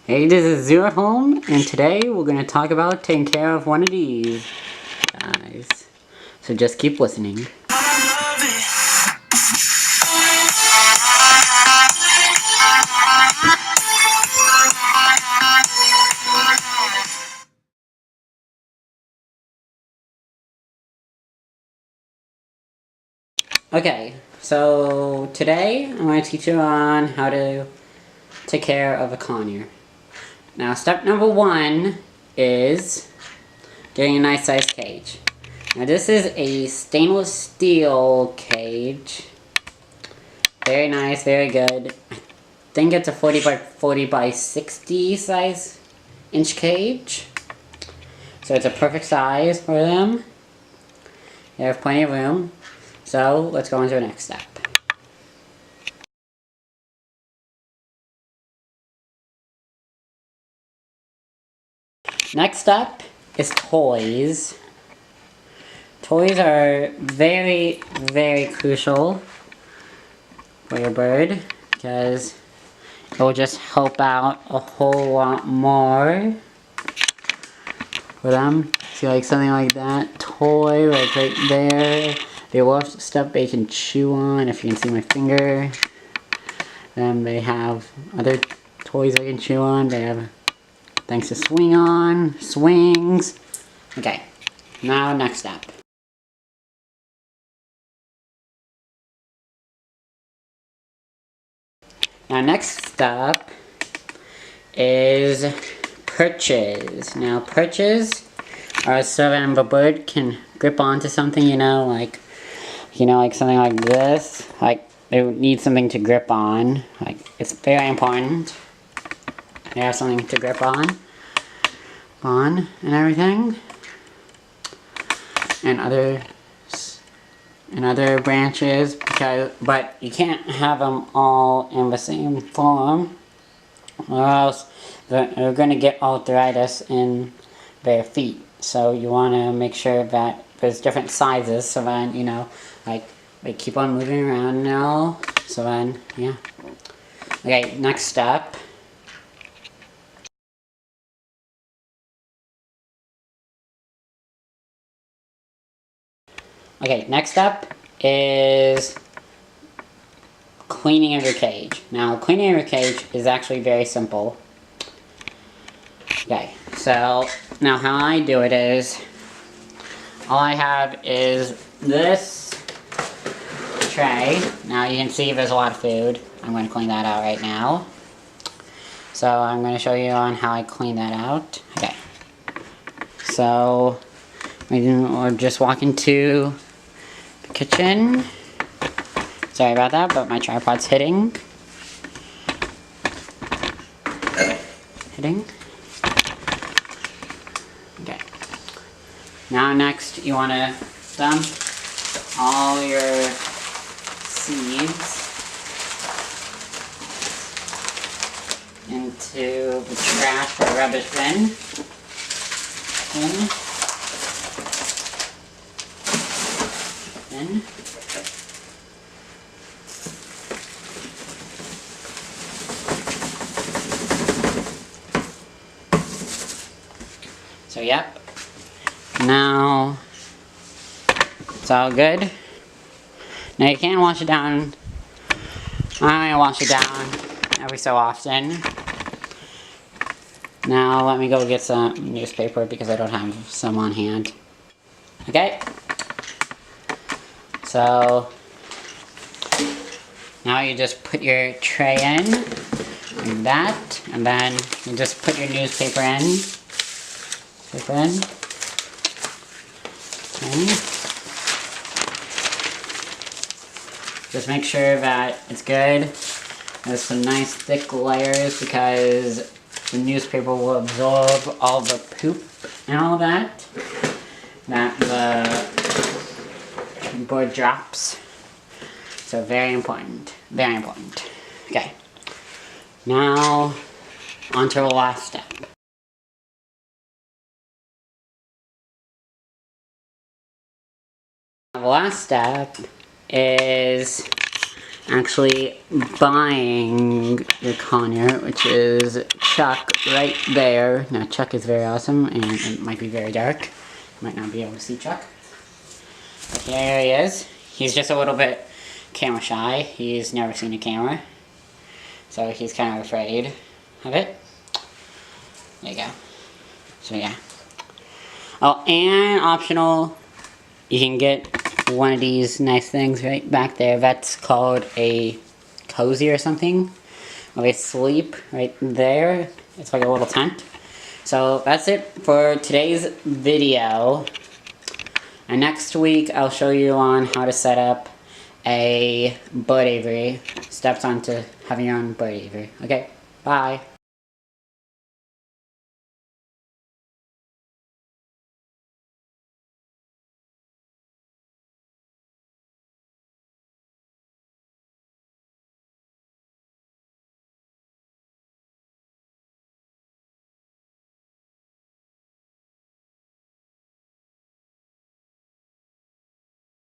Hey, this is Zero at Home, and today we're going to talk about taking care of one of these guys. So just keep listening. Okay, so today I'm going to teach you on how to take care of a conure. Now, step number one is getting a nice sized cage. Now, this is a stainless steel cage. Very nice, very good. I think it's a 40 by 40 by 60 size inch cage. So it's a perfect size for them. They have plenty of room. So let's go on to the next step. Next up is toys. Toys are very, very crucial for your bird because it will just help out a whole lot more for them. See, like something like that toy, like right there. They love stuff they can chew on. If you can see my finger, then they have other toys they can chew on. They have things to swing on, swings. Okay, now next step. Now next step is perches. Now perches are so that a bird can grip onto something, like something like this. Like they need something to grip on. Like it's very important. They have something to grip on and everything. And other branches, but you can't have them all in the same form, or else they're going to get arthritis in their feet. So you want to make sure that there's different sizes, so then, like, they keep on moving around and all. So then, yeah. Okay, next step. Okay, next up is cleaning of your cage. Now, cleaning of your cage is actually very simple. Okay, so now how I do it is, all I have is this tray. Now you can see there's a lot of food. I'm going to clean that out right now. So I'm going to show you on how I clean that out. Okay, so we'll just walk into the kitchen. Sorry about that, but my tripod's hitting. Okay. Now next, you want to dump all your seeds into the trash or rubbish bin. So yep, now it's all good. Now you can wash it down. I'm gonna wash it down every so often. Now let me go get some newspaper because I don't have some on hand. Okay, so now you just put your tray in, like that, and then you just put your newspaper in. Okay. Just make sure that it's good. There's some nice thick layers because the newspaper will absorb all the poop and all that the bird drops. So very important, very important. Okay, now on to the last step. The last step is actually buying your conure, which is Chuck right there. Now Chuck is very awesome, and it might be very dark. You might not be able to see Chuck. But here he is. He's just a little bit camera shy. He's never seen a camera, so he's kind of afraid of it. There you go. So yeah. Oh, and optional, you can get one of these nice things right back there. That's called a cozy or something. Where they sleep right there. It's like a little tent. So that's it for today's video. And next week I'll show you on how to set up a bird aviary. Steps on to having your own bird aviary. Okay, bye.